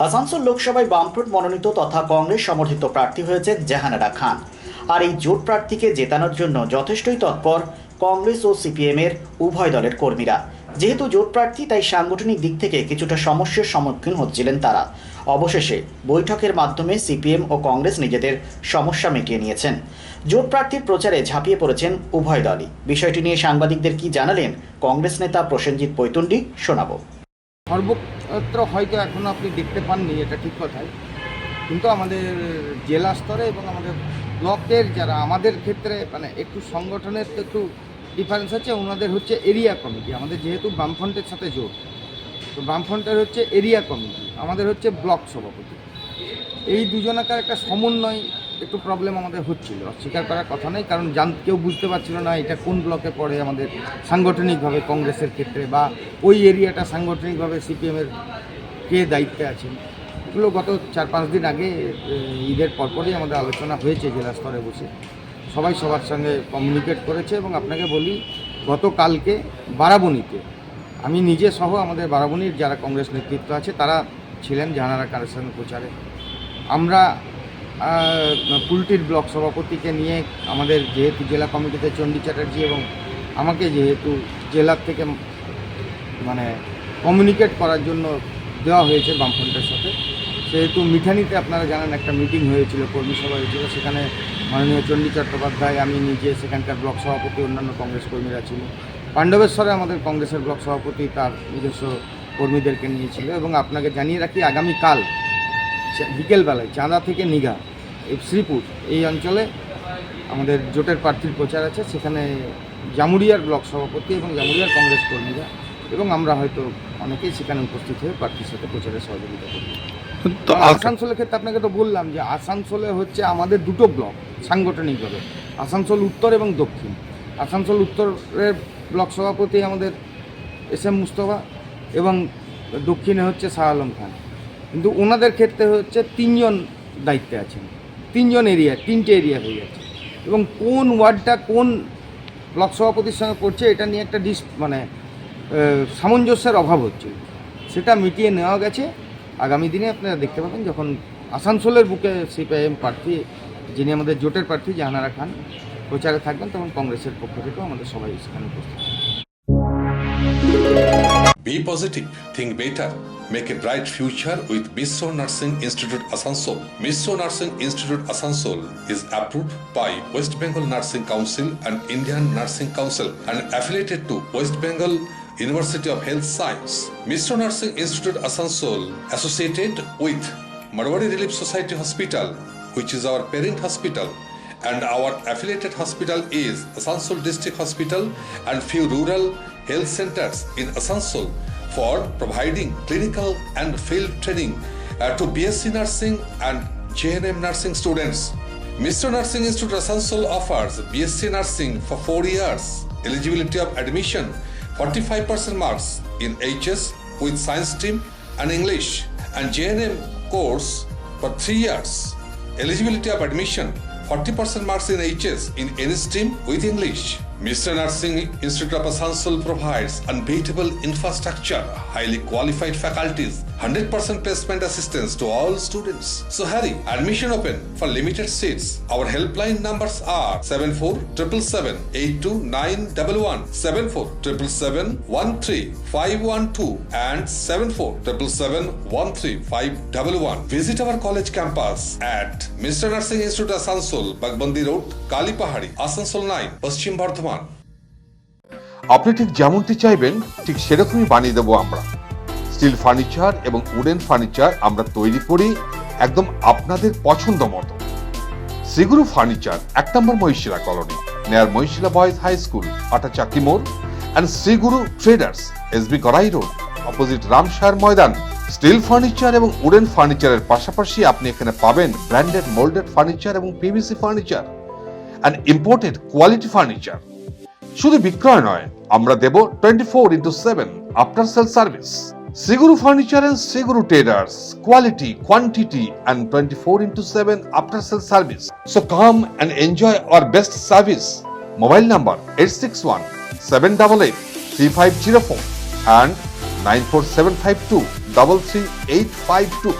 আসানসোল লোকসভায় বামফ্রন্ট মনোনীত তথা কংগ্রেস সমর্থিত প্রার্থী হয়েছেন জাহানারা খান। আর এই জোট প্রার্থীকে জেতানোর জন্য যথেষ্টই তৎপর কংগ্রেস ও সিপিএম এর উভয় দলের কর্মীরা। যেহেতু জোট প্রার্থী, তাই সাংগঠনিক দিক থেকে কিছুটা সমস্যার সম্মুখীন হচ্ছিলেন তারা। অবশেষে বৈঠকের মাধ্যমে সিপিএম ও কংগ্রেস নিজেদের সমস্যা মিটিয়ে নিয়েছেন। জোট প্রার্থীর প্রচারে ঝাঁপিয়ে পড়েছেন উভয় দলই। বিষয়টি নিয়ে সাংবাদিকদের কি জানালেন কংগ্রেস নেতা প্রসেনজিৎ পৈতুন্ডি, শোনাবো। সর্বত্র হয়তো এখনও আপনি দেখতে পাননি, এটা ঠিক কথাই, কিন্তু আমাদের জেলা স্তরে এবং আমাদের ব্লকের যারা আমাদের ক্ষেত্রে মানে একটু সংগঠনের তো একটু ডিফারেন্স আছে। ওনাদের হচ্ছে এরিয়া কমিটি, আমাদের যেহেতু বামফ্রন্টের সাথে জোট, তো বামফ্রন্টের হচ্ছে এরিয়া কমিটি, আমাদের হচ্ছে ব্লক সভাপতি। এই দুজনাকার একটা সমন্বয় একটু প্রবলেম আমাদের হচ্ছিল, অস্বীকার করার কথা নেই, কারণ কেউ বুঝতে পারছিল না এটা কোন ব্লকে পড়ে আমাদের সাংগঠনিকভাবে কংগ্রেসের ক্ষেত্রে, বা ওই এরিয়াটা সাংগঠনিকভাবে সিপিএমের কে দায়িত্বে আছেন। এগুলো গত 4-5 দিন আগে ঈদের পরপরই আমাদের আলোচনা হয়েছে জেলা স্তরে বসে, সবাই সবার সঙ্গে কমিউনিকেট করেছে। এবং আপনাকে বলি, গতকালকে বারাবণীতে আমি নিজে সহ আমাদের বারাবণীর যারা কংগ্রেস নেতৃত্ব আছে তারা ছিলেন জাহানারা খানের সঙ্গে প্রচারে। আমরা কুলটির ব্লক সভাপতিকে নিয়ে আমাদের যেহেতু জেলা কমিটিতে চণ্ডী চ্যাটার্জি এবং আমাকে যেহেতু জেলার থেকে মানে কমিউনিকেট করার জন্য দেওয়া হয়েছে বামফ্রন্টের সাথে, সেহেতু মিঠানিতে আপনারা জানেন একটা মিটিং হয়েছিল, কর্মী সভা হয়েছিল, সেখানে মাননীয় চণ্ডী চট্টোপাধ্যায়, আমি নিজে, সেখানকার ব্লক সভাপতি, অন্যান্য কংগ্রেস কর্মীরা ছিল। পাণ্ডবেশ্বরে আমাদের কংগ্রেসের ব্লক সভাপতি তার নিজস্ব কর্মীদেরকে নিয়েছিল। এবং আপনাকে জানিয়ে রাখি, আগামীকাল বিকেলবেলায় চাঁদা থেকে নিঘা এই শ্রীপুর এই অঞ্চলে আমাদের জোটের প্রার্থীর প্রচার আছে। সেখানে জামুরিয়ার ব্লক সভাপতি এবং জামুরিয়ার কংগ্রেস কর্মীরা এবং আমরা হয়তো অনেকেই সেখানে উপস্থিত হয়ে প্রার্থীর সাথে প্রচারে সহযোগিতা করব। তো আসানসোলের ক্ষেত্রে আপনাকে তো বললাম যে আসানসোলে হচ্ছে আমাদের দুটো ব্লক সাংগঠনিকভাবে, আসানসোল উত্তর এবং দক্ষিণ। আসানসোল উত্তরের ব্লক সভাপতি আমাদের SM মুস্তফা এবং দক্ষিণে হচ্ছে শাহ আলম খান। কিন্তু ওনাদের ক্ষেত্রে হচ্ছে 3 জন দায়িত্বে আছেন, 3 জন এরিয়া, 3টে এরিয়া হয়ে যাচ্ছে। এবং কোন ওয়ার্ডটা কোন ব্লক সভাপতির সঙ্গে পড়ছে এটা নিয়ে একটা সামঞ্জস্যের অভাব হচ্ছে, সেটা মিটিয়ে নেওয়া গেছে। আগামী দিনে আপনারা দেখতে পাবেন যখন আসানসোলের বুকে সিপিআইএম প্রার্থী, যিনি আমাদের জোটের প্রার্থী জাহানারা খান, প্রচারে থাকবেন, তখন কংগ্রেসের পক্ষ থেকেও আমাদের সবাই সেখানে উপস্থিত থাকবেন। Be positive, think better, make a bright future with Missio Nursing Institute Asansol. Missio Nursing Institute Asansol is approved by West Bengal Nursing Council and Indian Nursing Council and affiliated to West Bengal University of Health Science. Missio Nursing Institute Asansol associated with Marwari Relief Society Hospital, which is our parent hospital, and our affiliated hospital is Asansol District Hospital and few rural health centers in Asansol for providing clinical and field training to BSc Nursing and JNM Nursing students. Missio Nursing Institute Asansol offers BSc Nursing for 4 years. Eligibility of admission 45% marks in HS with science stream and English, and JNM course for 3 years. Eligibility of admission 40% marks in HS in any stream with English. Missio Nursing Institute of Asansol provides unbeatable infrastructure, highly qualified faculties, 100% placement assistance to all students. So hurry, admission open for limited seats. Our helpline numbers are 7477782911, 7477713512 and 7477135111. Visit our college campus at Missio Nursing Institute Asansol, Bagbandi Road, Kalipahari, Asansol 9, Paschim Bardhaman. আপনি ঠিক যেমনটি চাইবেন ঠিক সেরকমই বানিয়ে দেবো আমরা। Steel furniture এবং উডেন ফার্নিচার আমরা তৈরি করি একদম আপনাদের পছন্দ মতো। শ্রীগুরু ফার্নিচার 1 নম্বর Mahishila colony, near Mahishila boys high school, Atachaki মোড়, and Shriguru traders, SB Gorai road, opposite Ramshar ময়দান। স্টিল ফার্নিচার এবং উডেন ফার্নিচারের পাশাপাশি আপনি এখানে পাবেন ব্র্যান্ডেড মোল্ডেড ফার্নিচার এবং PVC furniture and imported quality furniture. শুধু বিক্রয় নয়, আমরা দেব 24/7 after sale service. Shriguru furniture and Shri Guru traders, quality, quantity and 24/7 after sale service. So come and enjoy our best service. Mobile number 8617883504 and 94752 33852.